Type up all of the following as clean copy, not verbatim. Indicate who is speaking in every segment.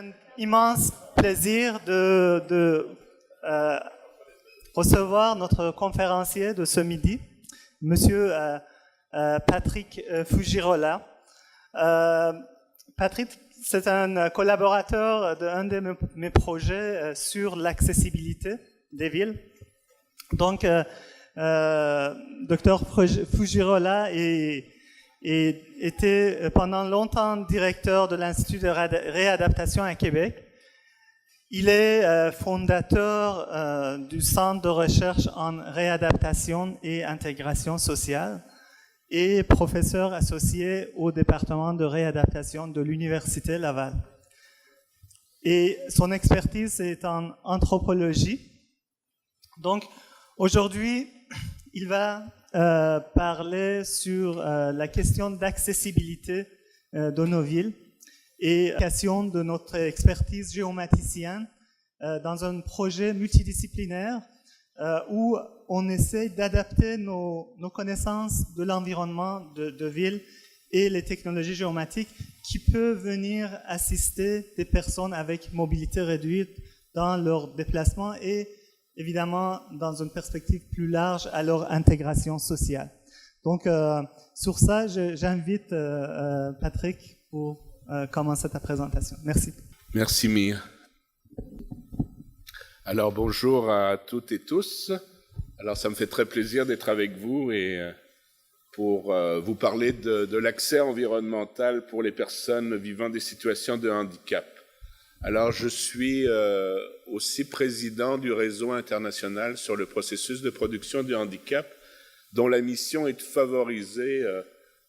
Speaker 1: un immense plaisir de recevoir notre conférencier de ce midi, Monsieur Patrick Fujirola. Patrick, c'est un collaborateur d'un de mes projets sur l'accessibilité des villes. Donc, Dr Fujirola était pendant longtemps directeur de l'Institut de réadaptation à Québec. Il est fondateur du Centre de recherche en réadaptation et intégration sociale et professeur associé au département de réadaptation de l'Université Laval. Et son expertise est en anthropologie. Donc, aujourd'hui, il va parler sur la question d'accessibilité de nos villes et l'application de notre expertise géomaticienne dans un projet multidisciplinaire où on essaie d'adapter nos connaissances de l'environnement de ville et les technologies géomatiques qui peuvent venir assister des personnes avec mobilité réduite dans leur déplacement et évidemment dans une perspective plus large à leur intégration sociale. Donc sur ça, j'invite Patrick pour commencer ta présentation. Merci.
Speaker 2: Merci Mia. Alors bonjour à toutes et tous. Alors ça me fait très plaisir d'être avec vous et pour vous parler de l'accès environnemental pour les personnes vivant des situations de handicap. Alors je suis aussi président du réseau international sur le processus de production du handicap, dont la mission est de favoriser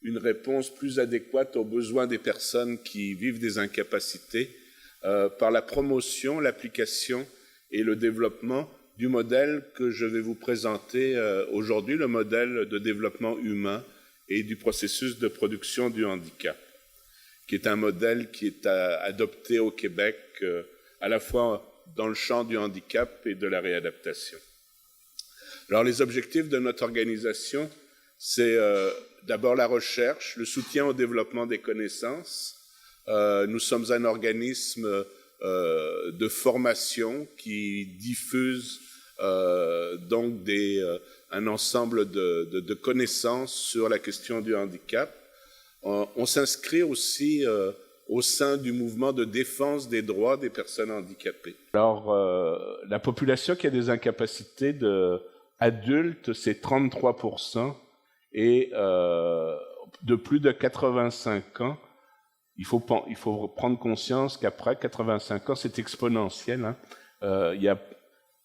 Speaker 2: une réponse plus adéquate aux besoins des personnes qui vivent des incapacités par la promotion, l'application et le développement du modèle que je vais vous présenter aujourd'hui, le modèle de développement humain et du processus de production du handicap, qui est un modèle qui est adopté au Québec à la fois dans le champ du handicap et de la réadaptation. Alors les objectifs de notre organisation, c'est d'abord la recherche, le soutien au développement des connaissances. Nous sommes un organisme de formation qui diffuse donc un ensemble de connaissances sur la question du handicap. On s'inscrit aussi au sein du mouvement de défense des droits des personnes handicapées. Alors, la population qui a des incapacités adultes, c'est 33%, et de plus de 85 ans, il faut prendre conscience qu'après 85 ans, c'est exponentiel. Il y a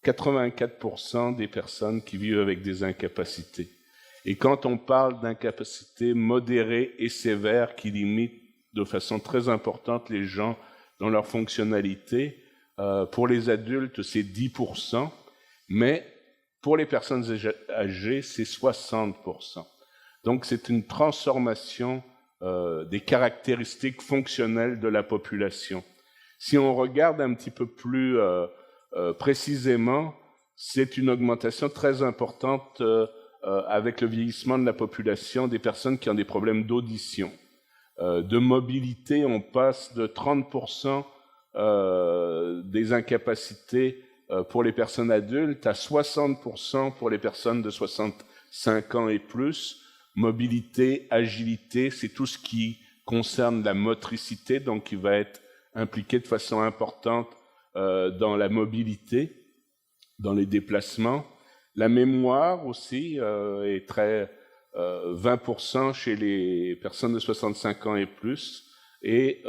Speaker 2: 84% des personnes qui vivent avec des incapacités. Et quand on parle d'incapacités modérées et sévères qui limitent de façon très importante les gens dans leur fonctionnalité, pour les adultes, c'est 10%, mais pour les personnes âgées, c'est 60%. Donc c'est une transformation des caractéristiques fonctionnelles de la population. Si on regarde un petit peu plus précisément, c'est une augmentation très importante avec le vieillissement de la population des personnes qui ont des problèmes d'audition. De mobilité, on passe de 30% des incapacités pour les personnes adultes à 60% pour les personnes de 65 ans et plus. Mobilité, agilité, c'est tout ce qui concerne la motricité, donc qui va être impliqué de façon importante dans la mobilité, dans les déplacements. La mémoire aussi est très 20% chez les personnes de 65 ans et plus. Et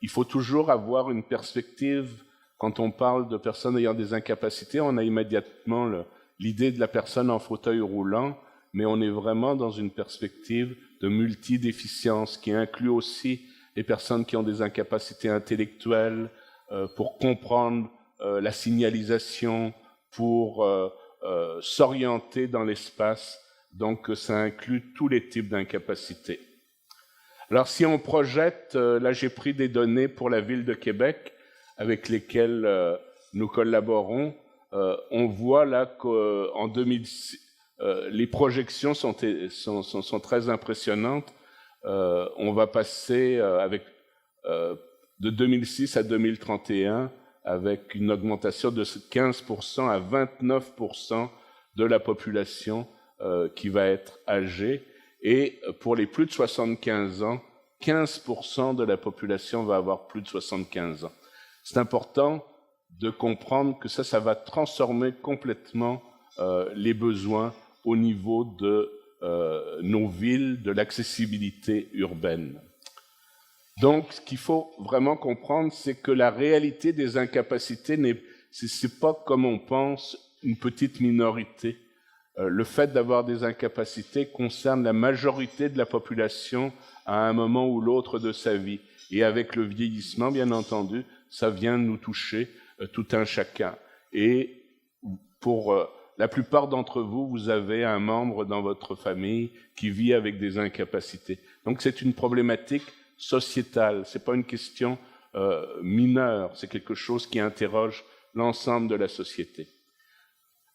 Speaker 2: il faut toujours avoir une perspective. Quand on parle de personnes ayant des incapacités, on a immédiatement l'idée de la personne en fauteuil roulant, mais on est vraiment dans une perspective de multidéficience qui inclut aussi les personnes qui ont des incapacités intellectuelles pour comprendre la signalisation, pour s'orienter dans l'espace. Donc ça inclut tous les types d'incapacités. Alors si on projette, là j'ai pris des données pour la ville de Québec avec lesquelles nous collaborons, on voit là qu'en 2006, les projections sont très impressionnantes. On va passer avec de 2006 à 2031, avec une augmentation de 15% à 29% de la population qui va être âgée. Et pour les plus de 75 ans, 15% de la population va avoir plus de 75 ans. C'est important de comprendre que ça va transformer complètement les besoins au niveau de nos villes, de l'accessibilité urbaine. Donc, ce qu'il faut vraiment comprendre, c'est que la réalité des incapacités, c'est pas comme on pense une petite minorité. Le fait d'avoir des incapacités concerne la majorité de la population à un moment ou l'autre de sa vie. Et avec le vieillissement, bien entendu, ça vient nous toucher tout un chacun. Et pour la plupart d'entre vous, vous avez un membre dans votre famille qui vit avec des incapacités. Donc c'est une problématique sociétale, c'est pas une question mineure, c'est quelque chose qui interroge l'ensemble de la société.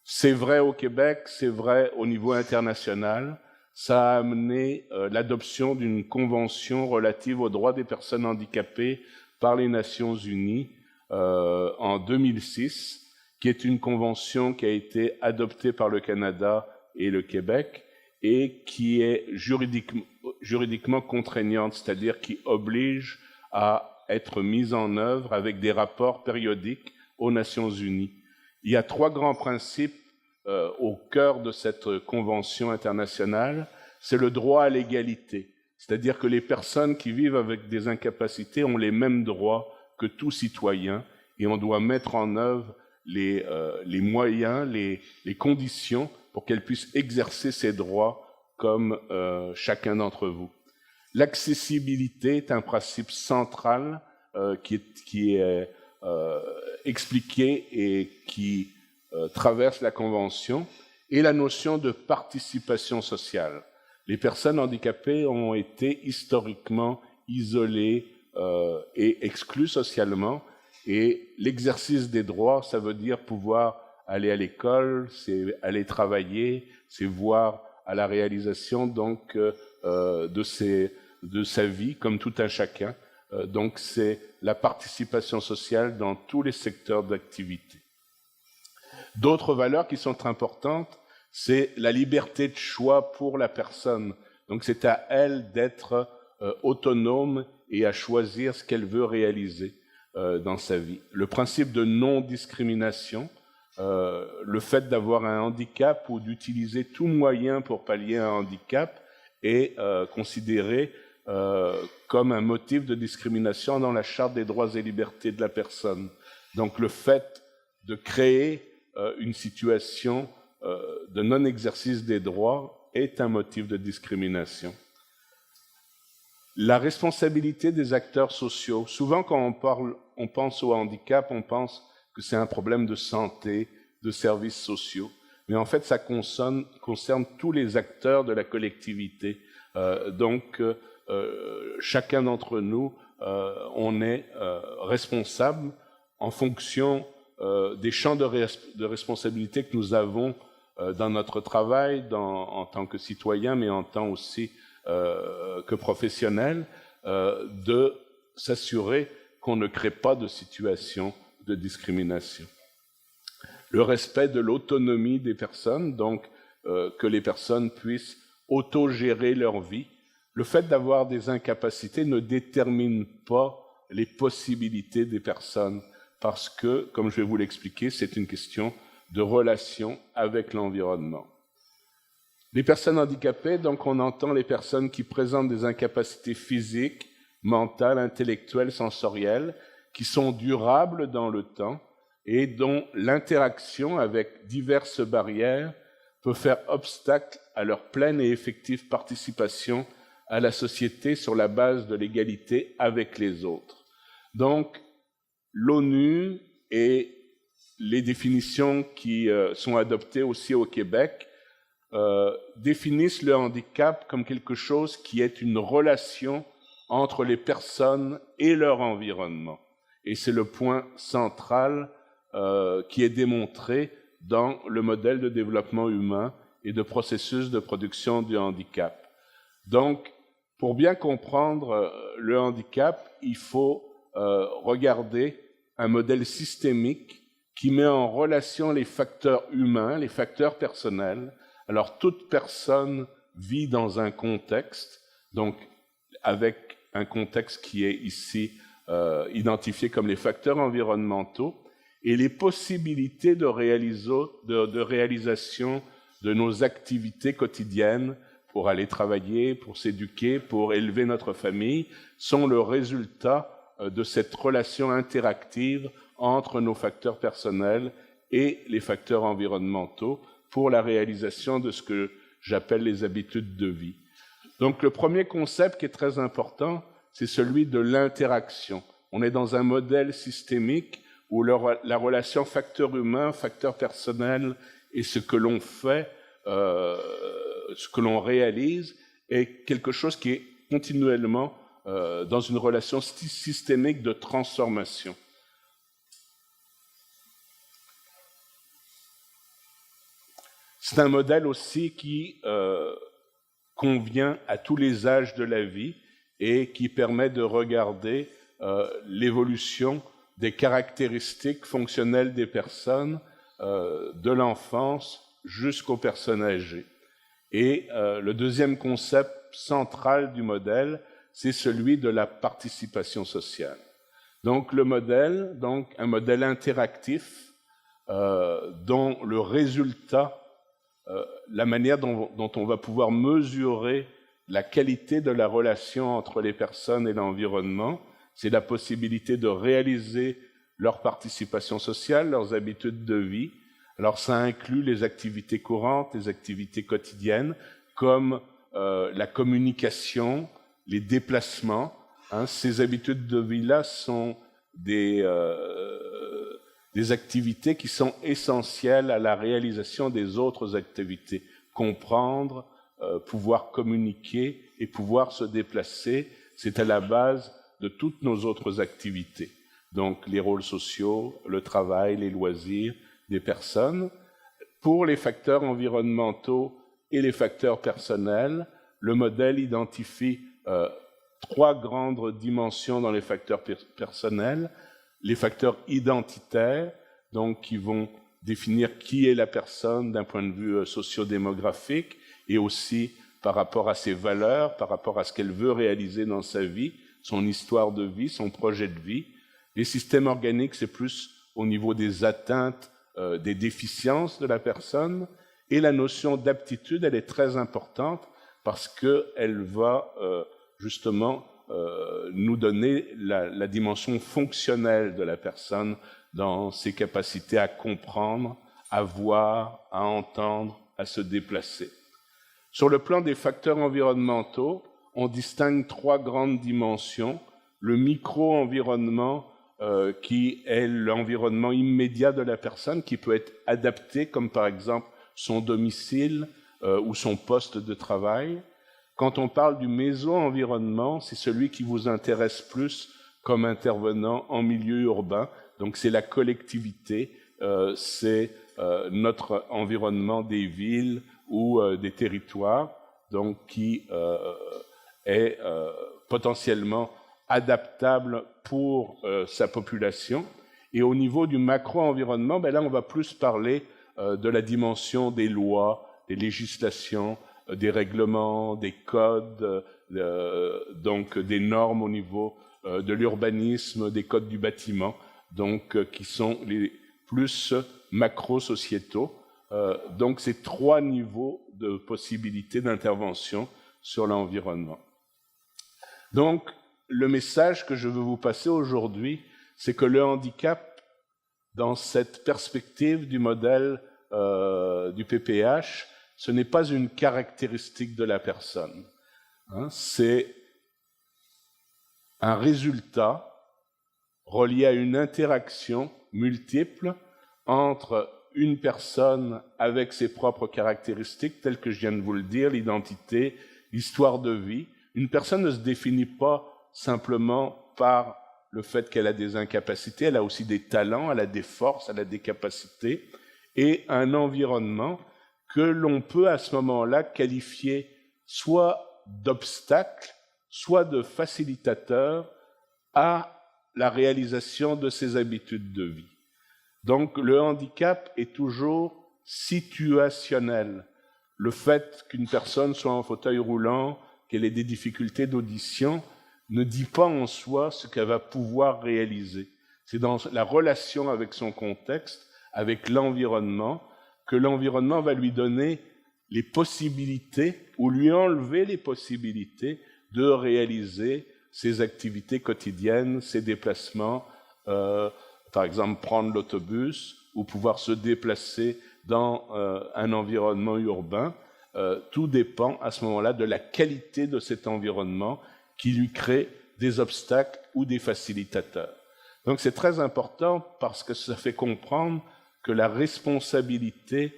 Speaker 2: C'est vrai au Québec, c'est vrai au niveau international. Ça a amené l'adoption d'une convention relative aux droits des personnes handicapées par les Nations Unies en 2006, qui est une convention qui a été adoptée par le Canada et le Québec et qui est juridiquement contraignante, c'est-à-dire qui oblige à être mise en œuvre avec des rapports périodiques aux Nations Unies. Il y a 3 grands principes au cœur de cette convention internationale. C'est le droit à l'égalité, c'est-à-dire que les personnes qui vivent avec des incapacités ont les mêmes droits que tout citoyen et on doit mettre en œuvre les moyens, les conditions pour qu'elles puissent exercer ces droits comme chacun d'entre vous. L'accessibilité est un principe central qui est expliqué et qui traverse la Convention, et la notion de participation sociale. Les personnes handicapées ont été historiquement isolées et exclues socialement, et l'exercice des droits, ça veut dire pouvoir aller à l'école, c'est aller travailler, c'est voir à la réalisation donc de sa vie comme tout un chacun. Donc c'est la participation sociale dans tous les secteurs d'activité. D'autres valeurs qui sont importantes, c'est la liberté de choix pour la personne. Donc c'est à elle d'être autonome et à choisir ce qu'elle veut réaliser dans sa vie. Le principe de non-discrimination, le fait d'avoir un handicap ou d'utiliser tout moyen pour pallier un handicap est considéré comme un motif de discrimination dans la Charte des droits et libertés de la personne. Donc le fait de créer une situation de non-exercice des droits est un motif de discrimination. La responsabilité des acteurs sociaux. Souvent, quand on pense au handicap, on pense que c'est un problème de santé, de services sociaux. Mais en fait, ça concerne tous les acteurs de la collectivité. Donc, chacun d'entre nous, on est responsable en fonction des champs de responsabilité que nous avons dans notre travail, en tant que citoyen, mais en tant aussi que professionnel, de s'assurer qu'on ne crée pas de situation de discrimination. Le respect de l'autonomie des personnes, donc que les personnes puissent autogérer leur vie. Le fait d'avoir des incapacités ne détermine pas les possibilités des personnes, parce que, comme je vais vous l'expliquer, c'est une question de relation avec l'environnement. Les personnes handicapées, donc on entend les personnes qui présentent des incapacités physiques, mentales, intellectuelles, sensorielles, qui sont durables dans le temps et dont l'interaction avec diverses barrières peut faire obstacle à leur pleine et effective participation à la société sur la base de l'égalité avec les autres. Donc, l'ONU et les définitions qui sont adoptées aussi au Québec définissent le handicap comme quelque chose qui est une relation entre les personnes et leur environnement. Et c'est le point central qui est démontré dans le modèle de développement humain et de processus de production du handicap. Donc, pour bien comprendre le handicap, il faut regarder un modèle systémique qui met en relation les facteurs humains, les facteurs personnels. Alors, toute personne vit dans un contexte, donc avec un contexte qui est ici identifié comme les facteurs environnementaux, et les possibilités de réalisation de nos activités quotidiennes pour aller travailler, pour s'éduquer, pour élever notre famille, sont le résultat de cette relation interactive entre nos facteurs personnels et les facteurs environnementaux pour la réalisation de ce que j'appelle les habitudes de vie. Donc le premier concept qui est très important, c'est celui de l'interaction. On est dans un modèle systémique où la relation facteur humain, facteur personnel et ce que l'on fait, ce que l'on réalise, est quelque chose qui est continuellement dans une relation systémique de transformation. C'est un modèle aussi qui convient à tous les âges de la vie et qui permet de regarder l'évolution des caractéristiques fonctionnelles des personnes de l'enfance jusqu'aux personnes âgées. Et le deuxième concept central du modèle, c'est celui de la participation sociale. Donc le modèle, un modèle interactif dont le résultat, la manière dont on va pouvoir mesurer la qualité de la relation entre les personnes et l'environnement, c'est la possibilité de réaliser leur participation sociale, leurs habitudes de vie. Alors ça inclut les activités courantes, les activités quotidiennes, comme la communication, les déplacements. Ces habitudes de vie-là sont des activités qui sont essentielles à la réalisation des autres activités. Comprendre, pouvoir communiquer et pouvoir se déplacer, c'est à la base de toutes nos autres activités. Donc les rôles sociaux, le travail, les loisirs des personnes. Pour les facteurs environnementaux et les facteurs personnels, le modèle identifie trois grandes dimensions dans les facteurs personnels. Les facteurs identitaires, donc qui vont définir qui est la personne d'un point de vue socio-démographique et aussi par rapport à ses valeurs, par rapport à ce qu'elle veut réaliser dans sa vie, son histoire de vie, son projet de vie. Les systèmes organiques, c'est plus au niveau des atteintes, des déficiences de la personne. Et la notion d'aptitude, elle est très importante parce qu'elle va justement nous donner la dimension fonctionnelle de la personne dans ses capacités à comprendre, à voir, à entendre, à se déplacer. Sur le plan des facteurs environnementaux, on distingue trois grandes dimensions. Le micro-environnement, qui est l'environnement immédiat de la personne, qui peut être adapté, comme par exemple son domicile ou son poste de travail. Quand on parle du méso-environnement, c'est celui qui vous intéresse plus comme intervenant en milieu urbain. Donc c'est la collectivité, c'est notre environnement des villes ou des territoires, donc qui est potentiellement adaptable pour sa population. Et au niveau du macro-environnement, là on va plus parler de la dimension des lois, des législations, des règlements, des codes, donc des normes au niveau de l'urbanisme, des codes du bâtiment, donc qui sont les plus macro-sociétaux. Donc c'est trois niveaux de possibilités d'intervention sur l'environnement. Donc le message que je veux vous passer aujourd'hui, c'est que le handicap, dans cette perspective du modèle du PPH, ce n'est pas une caractéristique de la personne. C'est un résultat relié à une interaction multiple entre une personne avec ses propres caractéristiques, telles que je viens de vous le dire, l'identité, l'histoire de vie. Une personne ne se définit pas simplement par le fait qu'elle a des incapacités, elle a aussi des talents, elle a des forces, elle a des capacités, et un environnement que l'on peut à ce moment-là qualifier soit d'obstacle, soit de facilitateur à la réalisation de ses habitudes de vie. Donc le handicap est toujours situationnel. Le fait qu'une personne soit en fauteuil roulant, qu'elle ait des difficultés d'audition, ne dit pas en soi ce qu'elle va pouvoir réaliser. C'est dans la relation avec son contexte, avec l'environnement, que l'environnement va lui donner les possibilités ou lui enlever les possibilités de réaliser ses activités quotidiennes, ses déplacements, par exemple prendre l'autobus ou pouvoir se déplacer dans un environnement urbain. Tout dépend à ce moment-là de la qualité de cet environnement qui lui crée des obstacles ou des facilitateurs. Donc c'est très important parce que ça fait comprendre que la responsabilité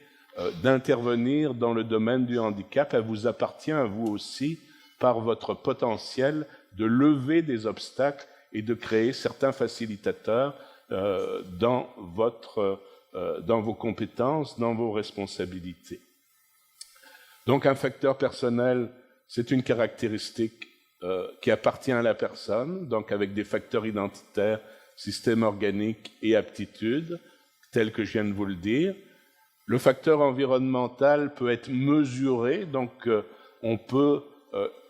Speaker 2: d'intervenir dans le domaine du handicap, elle vous appartient à vous aussi par votre potentiel de lever des obstacles et de créer certains facilitateurs dans vos compétences, dans vos responsabilités. Donc un facteur personnel, c'est une caractéristique qui appartient à la personne, donc avec des facteurs identitaires, système organique et aptitude, tels que je viens de vous le dire. Le facteur environnemental peut être mesuré, donc on peut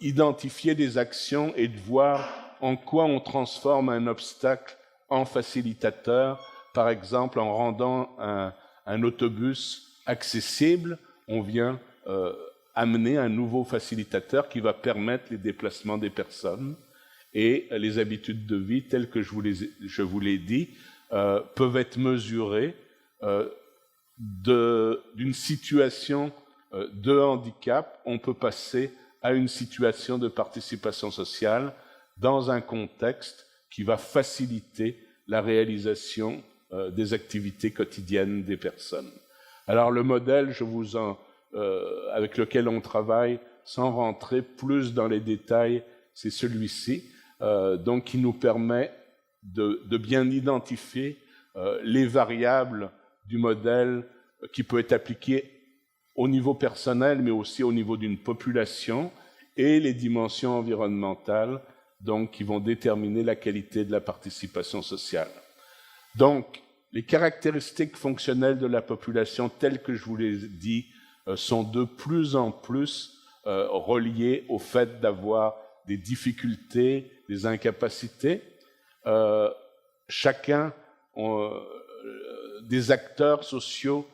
Speaker 2: identifier des actions et de voir en quoi on transforme un obstacle en facilitateur. Par exemple, en rendant un autobus accessible, on vient amener un nouveau facilitateur qui va permettre les déplacements des personnes. Et les habitudes de vie, telles que je vous l'ai dit, peuvent être mesurées d'une situation de handicap. On peut passer à une situation de participation sociale dans un contexte qui va faciliter la réalisation des activités quotidiennes des personnes. Alors le modèle avec lequel on travaille, sans rentrer plus dans les détails, c'est celui-ci, donc qui nous permet de bien identifier les variables du modèle qui peut être appliqué au niveau personnel, mais aussi au niveau d'une population, et les dimensions environnementales, donc qui vont déterminer la qualité de la participation sociale. Donc, les caractéristiques fonctionnelles de la population, telles que je vous l'ai dit, sont de plus en plus reliées au fait d'avoir des difficultés, des incapacités. Chacun des acteurs sociaux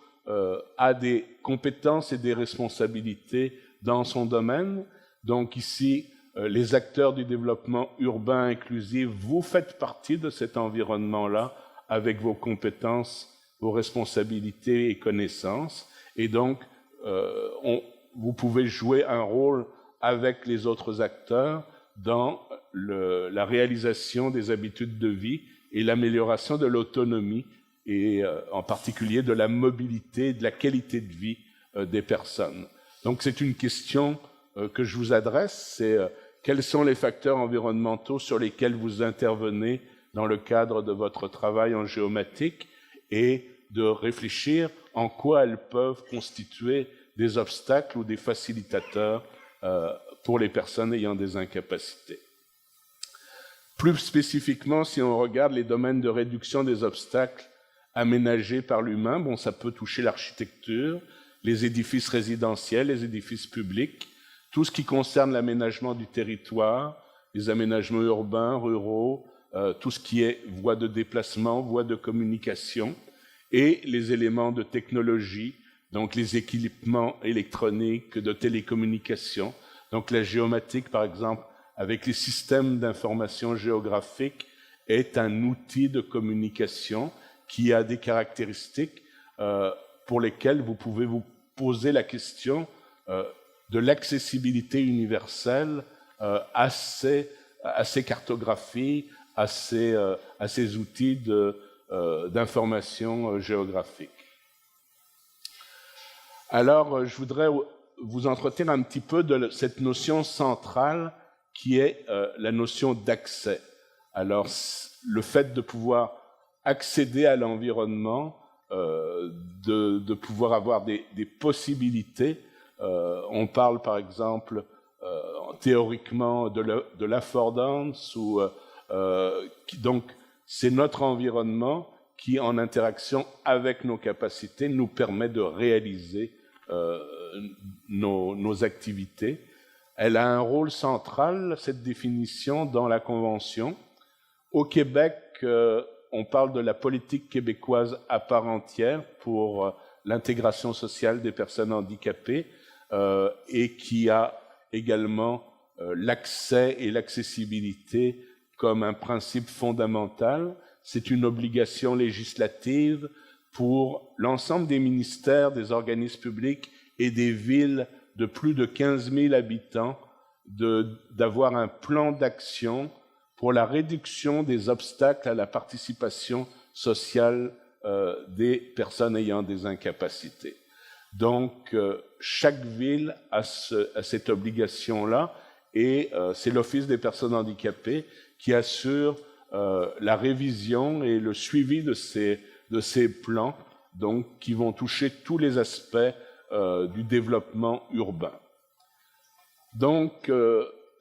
Speaker 2: a des compétences et des responsabilités dans son domaine. Donc ici, les acteurs du développement urbain inclusif, vous faites partie de cet environnement-là avec vos compétences, vos responsabilités et connaissances. Et donc, vous pouvez jouer un rôle avec les autres acteurs dans la réalisation des habitudes de vie et l'amélioration de l'autonomie et en particulier de la mobilité et de la qualité de vie des personnes. Donc c'est une question que je vous adresse, c'est quels sont les facteurs environnementaux sur lesquels vous intervenez dans le cadre de votre travail en géomatique et de réfléchir en quoi elles peuvent constituer des obstacles ou des facilitateurs pour les personnes ayant des incapacités. Plus spécifiquement, si on regarde les domaines de réduction des obstacles aménagés par l'humain, bon, ça peut toucher l'architecture, les édifices résidentiels, les édifices publics, tout ce qui concerne l'aménagement du territoire, les aménagements urbains, ruraux, tout ce qui est voies de déplacement, voies de communication, et les éléments de technologie, donc les équipements électroniques de télécommunication. Donc la géomatique, par exemple, avec les systèmes d'information géographique, est un outil de communication qui a des caractéristiques pour lesquelles vous pouvez vous poser la question de l'accessibilité universelle à ces cartographies, à ces outils d'information géographique. Alors, je voudrais vous entretenir un petit peu de cette notion centrale qui est la notion d'accès. Alors, le fait de pouvoir accéder à l'environnement, de pouvoir avoir des possibilités. On parle par exemple théoriquement de l'affordance, donc c'est notre environnement qui, en interaction avec nos capacités, nous permet de réaliser nos activités. Elle a un rôle central, cette définition, dans la Convention. Au Québec, on parle de la politique québécoise à part entière pour l'intégration sociale des personnes handicapées et qui a également l'accès et l'accessibilité comme un principe fondamental. C'est une obligation législative pour l'ensemble des ministères, des organismes publics et des villes de plus de 15 000 habitants d'avoir un plan d'action pour la réduction des obstacles à la participation sociale des personnes ayant des incapacités. Donc, chaque ville a cette obligation-là et c'est l'Office des personnes handicapées qui assure la révision et le suivi de ces plans, donc, qui vont toucher tous les aspects du développement urbain. Donc,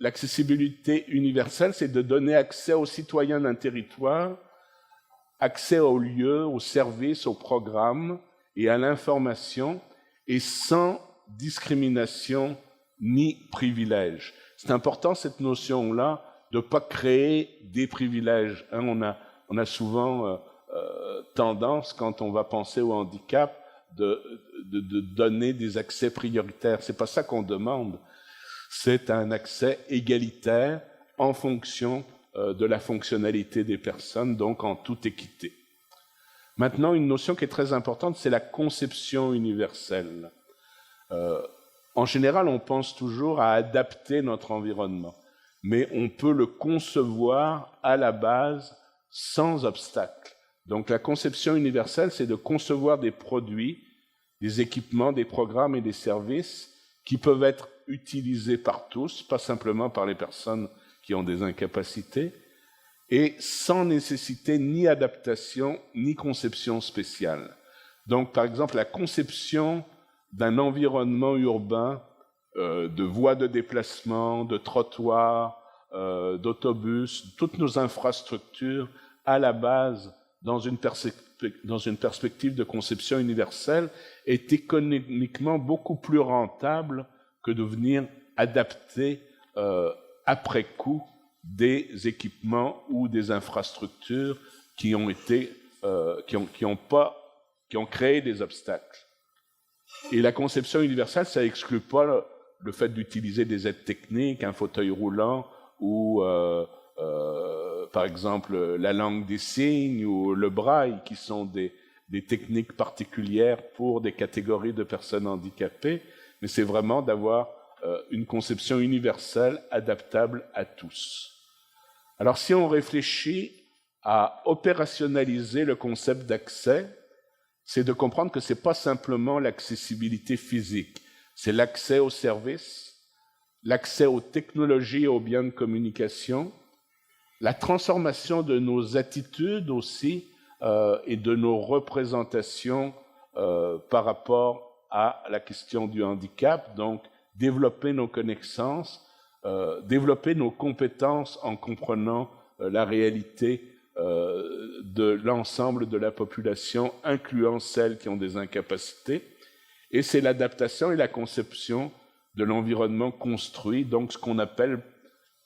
Speaker 2: l'accessibilité universelle, c'est de donner accès aux citoyens d'un territoire, accès aux lieux, aux services, aux programmes et à l'information, et sans discrimination ni privilège. C'est important, cette notion-là, de ne pas créer des privilèges. On a souvent tendance, quand on va penser au handicap, de donner des accès prioritaires. Ce n'est pas ça qu'on demande. C'est un accès égalitaire en fonction de la fonctionnalité des personnes, donc en toute équité. Maintenant, une notion qui est très importante, c'est la conception universelle. En général, on pense toujours à adapter notre environnement, mais on peut le concevoir à la base sans obstacle. Donc la conception universelle, c'est de concevoir des produits, des équipements, des programmes et des services qui peuvent être utilisés par tous, pas simplement par les personnes qui ont des incapacités, et sans nécessiter ni adaptation ni conception spéciale. Donc, par exemple, la conception d'un environnement urbain, de voies de déplacement, de trottoirs, d'autobus, toutes nos infrastructures, à la base, dans une perspective de conception universelle, est économiquement beaucoup plus rentable que de venir adapter après coup des équipements ou des infrastructures qui ont créé des obstacles. Et la conception universelle, ça n'exclut pas le fait d'utiliser des aides techniques, un fauteuil roulant ou, par exemple, la langue des signes ou le braille, qui sont des techniques particulières pour des catégories de personnes handicapées, mais c'est vraiment d'avoir une conception universelle adaptable à tous. Alors, si on réfléchit à opérationnaliser le concept d'accès, c'est de comprendre que ce n'est pas simplement l'accessibilité physique, c'est l'accès aux services, l'accès aux technologies et aux biens de communication, la transformation de nos attitudes aussi et de nos représentations par rapport à la question du handicap, donc développer nos connaissances, développer nos compétences en comprenant la réalité de l'ensemble de la population, incluant celles qui ont des incapacités. Et c'est l'adaptation et la conception de l'environnement construit, donc ce qu'on appelle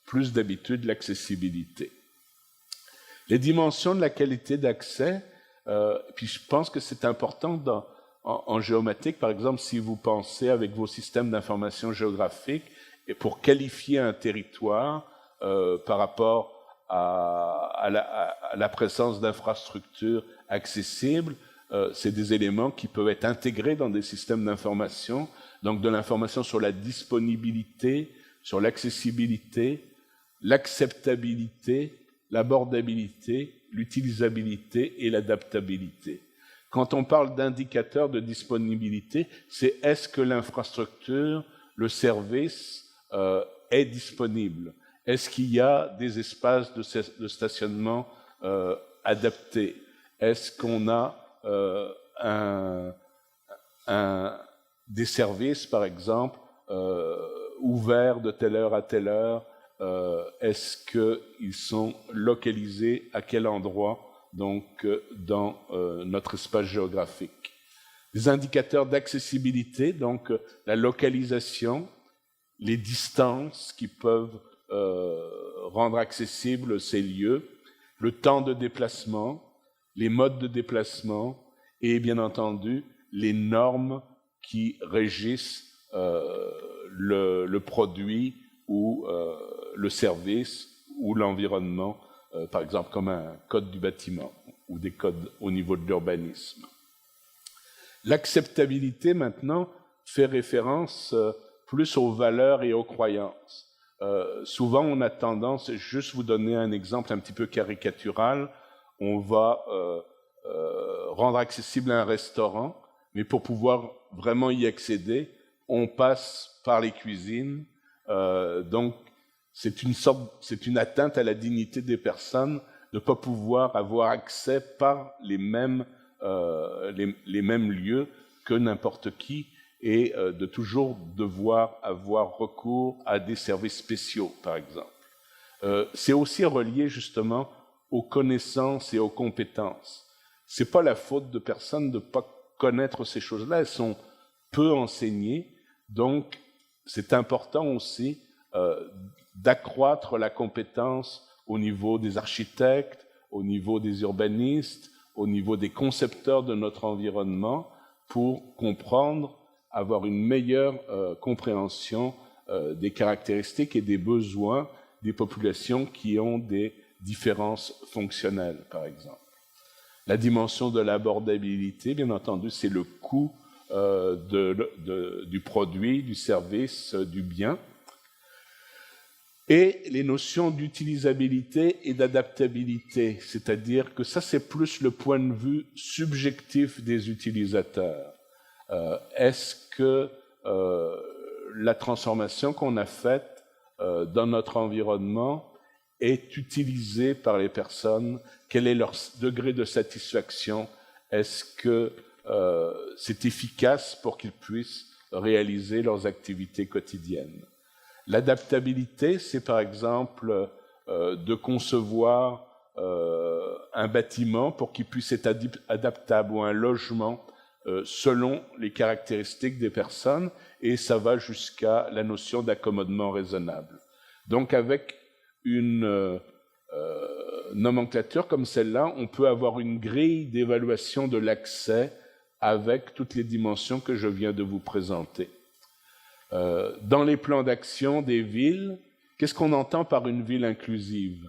Speaker 2: plus d'habitude l'accessibilité. Les dimensions de la qualité d'accès, puis je pense que c'est important en géomatique, par exemple, si vous pensez avec vos systèmes d'information géographique, et pour qualifier un territoire par rapport à la présence d'infrastructures accessibles, c'est des éléments qui peuvent être intégrés dans des systèmes d'information, donc de l'information sur la disponibilité, sur l'accessibilité, l'acceptabilité, l'abordabilité, l'utilisabilité et l'adaptabilité. Quand on parle d'indicateurs de disponibilité, c'est est-ce que l'infrastructure, le service est disponible? Est-ce qu'il y a des espaces de stationnement adaptés? Est-ce qu'on a des services, par exemple, ouverts de telle heure à telle heure, est-ce qu'ils sont localisés à quel endroit donc dans notre espace géographique. Des indicateurs d'accessibilité, donc la localisation, les distances qui peuvent rendre accessibles ces lieux, le temps de déplacement, les modes de déplacement et bien entendu les normes qui régissent le produit ou le service ou l'environnement, par exemple comme un code du bâtiment ou des codes au niveau de l'urbanisme. L'acceptabilité maintenant fait référence plus aux valeurs et aux croyances. Souvent on a tendance, juste vous donner un exemple un petit peu caricatural, on va rendre accessible un restaurant, mais pour pouvoir vraiment y accéder, on passe par les cuisines. Donc, c'est une atteinte à la dignité des personnes de ne pas pouvoir avoir accès par les mêmes lieux que n'importe qui et de toujours devoir avoir recours à des services spéciaux, par exemple. C'est aussi relié justement aux connaissances et aux compétences. C'est pas la faute de personne de ne pas connaître ces choses-là, elles sont peu enseignées, donc c'est important aussi d'accroître la compétence au niveau des architectes, au niveau des urbanistes, au niveau des concepteurs de notre environnement, pour comprendre, avoir une meilleure compréhension des caractéristiques et des besoins des populations qui ont des différences fonctionnelles, par exemple. La dimension de l'abordabilité, bien entendu, c'est le coût du produit, du service, du bien. Et les notions d'utilisabilité et d'adaptabilité, c'est-à-dire que ça, c'est plus le point de vue subjectif des utilisateurs. Est-ce que la transformation qu'on a faite dans notre environnement est utilisée par les personnes? Quel est leur degré de satisfaction? Est-ce que c'est efficace pour qu'ils puissent réaliser leurs activités quotidiennes? L'adaptabilité, c'est par exemple de concevoir un bâtiment pour qu'il puisse être adaptable ou un logement selon les caractéristiques des personnes, et ça va jusqu'à la notion d'accommodement raisonnable. Donc avec une nomenclature comme celle-là, on peut avoir une grille d'évaluation de l'accès avec toutes les dimensions que je viens de vous présenter. Dans les plans d'action des villes, qu'est-ce qu'on entend par une ville inclusive?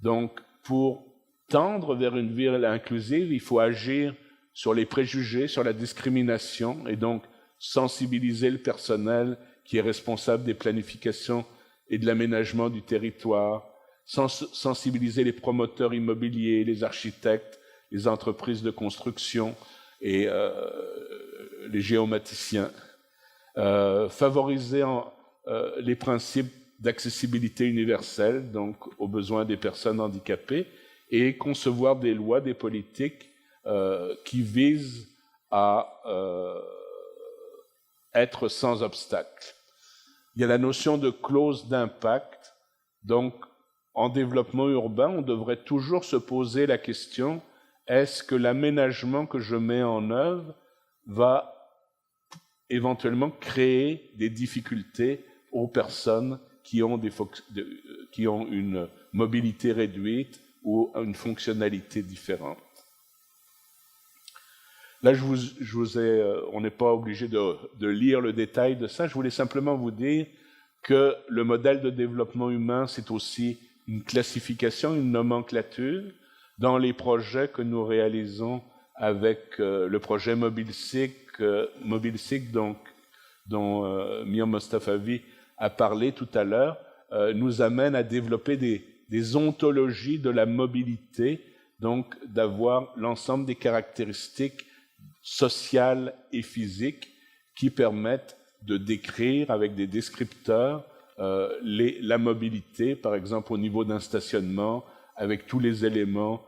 Speaker 2: Donc, pour tendre vers une ville inclusive, il faut agir sur les préjugés, sur la discrimination, et donc sensibiliser le personnel qui est responsable des planifications et de l'aménagement du territoire, sensibiliser les promoteurs immobiliers, les architectes, les entreprises de construction et les géomaticiens. Favoriser les principes d'accessibilité universelle, donc aux besoins des personnes handicapées, et concevoir des lois, des politiques qui visent à être sans obstacle. Il y a la notion de clause d'impact. Donc, en développement urbain, on devrait toujours se poser la question, est-ce que l'aménagement que je mets en œuvre va éventuellement créer des difficultés aux personnes qui ont une mobilité réduite ou une fonctionnalité différente. Là, on n'est pas obligé de lire le détail de ça. Je voulais simplement vous dire que le modèle de développement humain, c'est aussi une classification, une nomenclature. Dans les projets que nous réalisons avec le projet MobileSig, donc, dont Mir Mostafavi a parlé tout à l'heure, nous amène à développer des ontologies de la mobilité, donc d'avoir l'ensemble des caractéristiques sociales et physiques qui permettent de décrire avec des descripteurs la mobilité, par exemple au niveau d'un stationnement, avec tous les éléments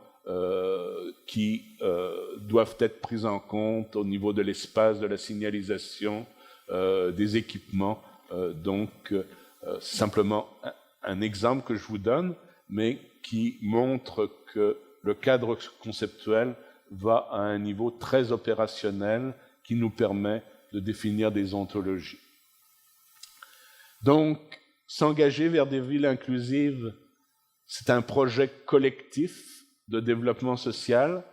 Speaker 2: qui doivent être pris en compte au niveau de l'espace, de la signalisation, des équipements. Donc, simplement un exemple que je vous donne, mais qui montre que le cadre conceptuel va à un niveau très opérationnel qui nous permet de définir des ontologies. Donc, s'engager vers des villes inclusives, c'est un projet collectif de développement social.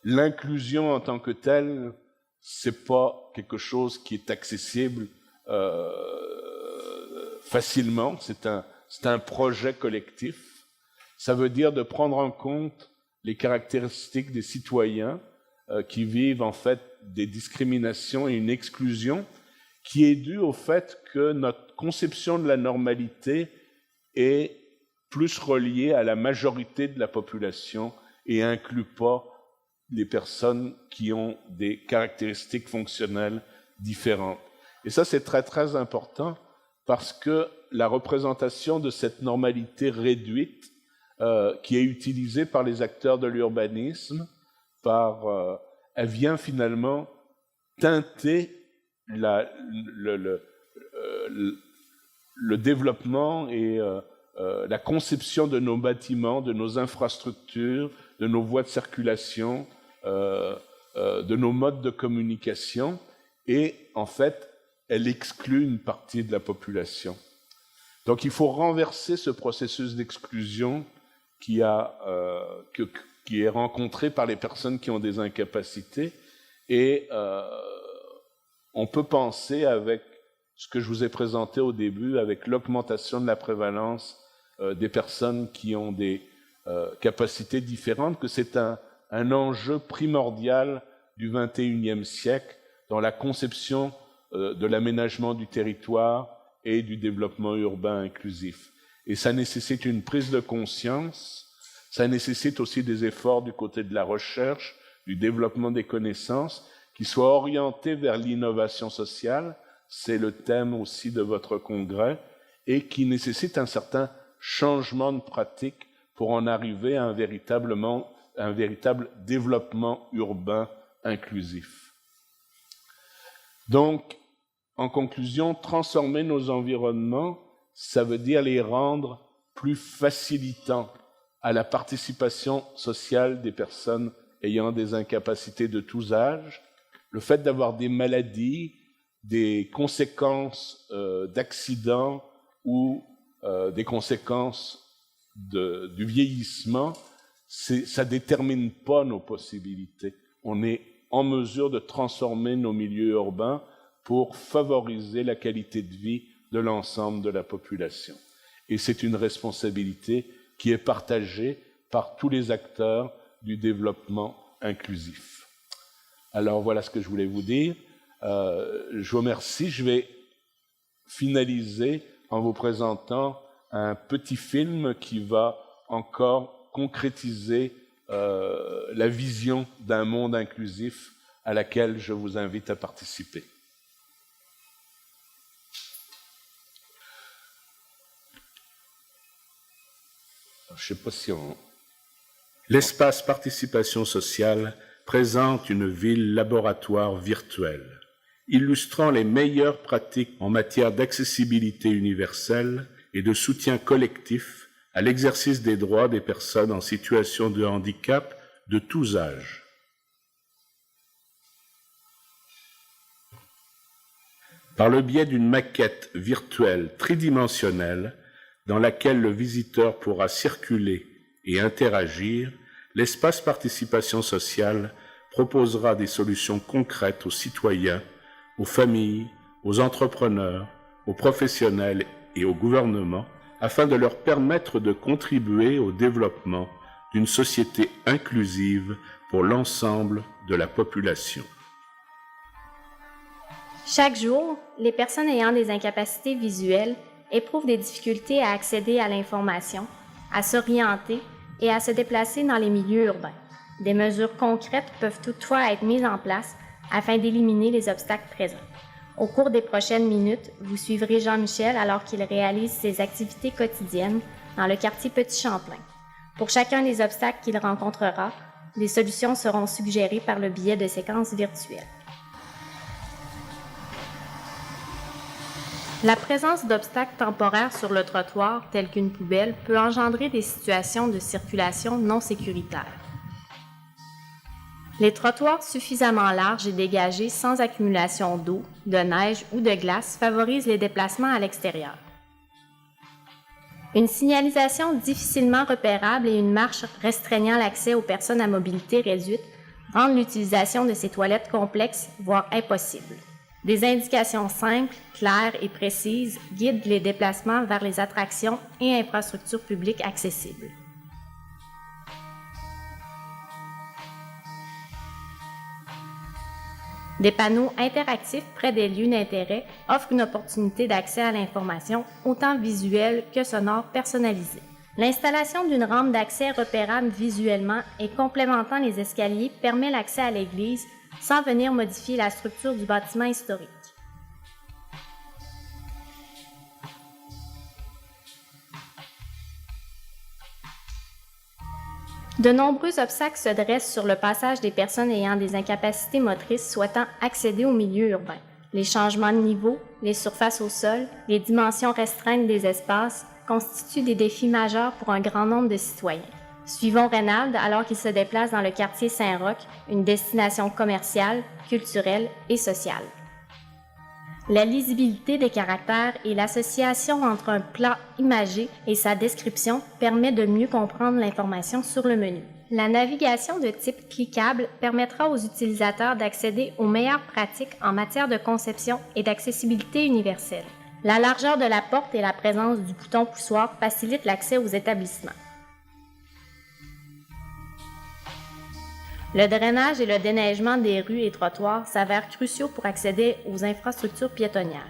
Speaker 2: L'inclusion en tant que telle, c'est pas quelque chose qui est accessible facilement. C'est un projet collectif. Ça veut dire de prendre en compte les caractéristiques des citoyens qui vivent en fait des discriminations et une exclusion qui est due au fait que notre conception de la normalité est plus reliée à la majorité de la population et inclut pas les personnes qui ont des caractéristiques fonctionnelles différentes. Et ça, c'est très, très important parce que la représentation de cette normalité réduite qui est utilisée par les acteurs de l'urbanisme, elle vient finalement teinter le développement et la conception de nos bâtiments, de nos infrastructures, de nos voies de circulation, de nos modes de communication, et en fait, elle exclut une partie de la population. Donc il faut renverser ce processus d'exclusion qui est rencontré par les personnes qui ont des incapacités, et on peut penser avec ce que je vous ai présenté au début, avec l'augmentation de la prévalence des personnes qui ont des capacités différentes, que c'est un enjeu primordial du XXIe siècle dans la conception de l'aménagement du territoire et du développement urbain inclusif. Et ça nécessite une prise de conscience, ça nécessite aussi des efforts du côté de la recherche, du développement des connaissances, qui soient orientés vers l'innovation sociale, c'est le thème aussi de votre congrès, et qui nécessite un certain changement de pratique pour en arriver à un véritable développement urbain inclusif. Donc, en conclusion, transformer nos environnements, ça veut dire les rendre plus facilitants à la participation sociale des personnes ayant des incapacités de tous âges. Le fait d'avoir des maladies, des conséquences d'accidents ou des conséquences du vieillissement, ça ne détermine pas nos possibilités. On est en mesure de transformer nos milieux urbains pour favoriser la qualité de vie de l'ensemble de la population. Et c'est une responsabilité qui est partagée par tous les acteurs du développement inclusif. Alors voilà ce que je voulais vous dire. Je vous remercie. Je vais finaliser en vous présentant un petit film qui va encore concrétiser la vision d'un monde inclusif à laquelle je vous invite à participer. Je ne sais pas si on...
Speaker 3: L'espace participation sociale présente une ville laboratoire virtuelle, illustrant les meilleures pratiques en matière d'accessibilité universelle et de soutien collectif à l'exercice des droits des personnes en situation de handicap de tous âges. Par le biais d'une maquette virtuelle tridimensionnelle dans laquelle le visiteur pourra circuler et interagir, l'espace participation sociale proposera des solutions concrètes aux citoyens, aux familles, aux entrepreneurs, aux professionnels et au gouvernement, afin de leur permettre de contribuer au développement d'une société inclusive pour l'ensemble de la population.
Speaker 4: Chaque jour, les personnes ayant des incapacités visuelles éprouvent des difficultés à accéder à l'information, à s'orienter et à se déplacer dans les milieux urbains. Des mesures concrètes peuvent toutefois être mises en place afin d'éliminer les obstacles présents. Au cours des prochaines minutes, vous suivrez Jean-Michel alors qu'il réalise ses activités quotidiennes dans le quartier Petit-Champlain. Pour chacun des obstacles qu'il rencontrera, des solutions seront suggérées par le biais de séquences virtuelles. La présence d'obstacles temporaires sur le trottoir, tels qu'une poubelle, peut engendrer des situations de circulation non sécuritaires. Les trottoirs suffisamment larges et dégagés sans accumulation d'eau, de neige ou de glace favorisent les déplacements à l'extérieur. Une signalisation difficilement repérable et une marche restreignant l'accès aux personnes à mobilité réduite rendent l'utilisation de ces toilettes complexes, voire impossible. Des indications simples, claires et précises guident les déplacements vers les attractions et infrastructures publiques accessibles. Des panneaux interactifs près des lieux d'intérêt offrent une opportunité d'accès à l'information, autant visuelle que sonore personnalisée. L'installation d'une rampe d'accès repérable visuellement et complémentant les escaliers permet l'accès à l'église sans venir modifier la structure du bâtiment historique. De nombreux obstacles se dressent sur le passage des personnes ayant des incapacités motrices souhaitant accéder au milieu urbain. Les changements de niveau, les surfaces au sol, les dimensions restreintes des espaces constituent des défis majeurs pour un grand nombre de citoyens. Suivons Reynald alors qu'il se déplace dans le quartier Saint-Roch, une destination commerciale, culturelle et sociale. La lisibilité des caractères et l'association entre un plan imagé et sa description permet de mieux comprendre l'information sur le menu. La navigation de type cliquable permettra aux utilisateurs d'accéder aux meilleures pratiques en matière de conception et d'accessibilité universelle. La largeur de la porte et la présence du bouton poussoir facilitent l'accès aux établissements. Le drainage et le déneigement des rues et trottoirs s'avèrent cruciaux pour accéder aux infrastructures piétonnières.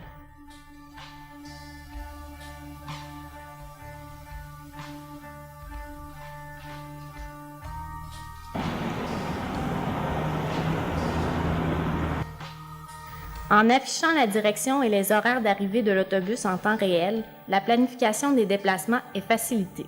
Speaker 4: En affichant la direction et les horaires d'arrivée de l'autobus en temps réel, la planification des déplacements est facilitée.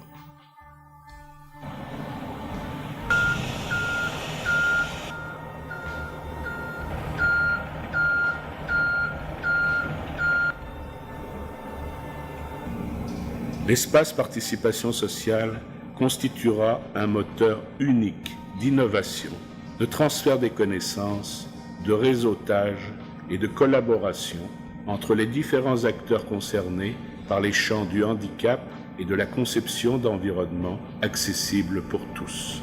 Speaker 3: L'espace participation sociale constituera un moteur unique d'innovation, de transfert des connaissances, de réseautage et de collaboration entre les différents acteurs concernés par les champs du handicap et de la conception d'environnements accessibles pour tous.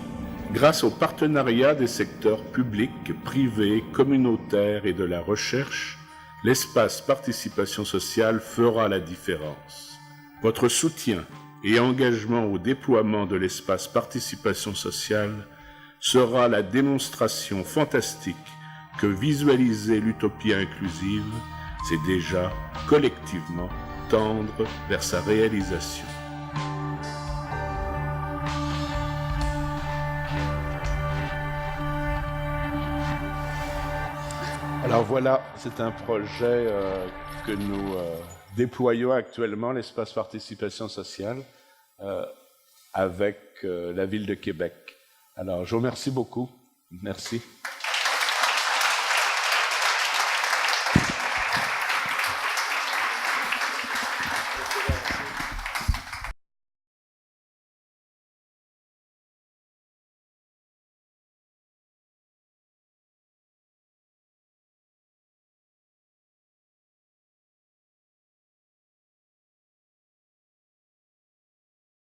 Speaker 3: Grâce au partenariat des secteurs publics, privés, communautaires et de la recherche, l'espace participation sociale fera la différence. Votre soutien et engagement au déploiement de l'espace participation sociale sera la démonstration fantastique que visualiser l'utopie inclusive, c'est déjà collectivement tendre vers sa réalisation.
Speaker 2: Alors voilà, c'est un projet que nous déployons actuellement, l'espace participation sociale, avec la Ville de Québec. Alors, je vous remercie beaucoup. Merci.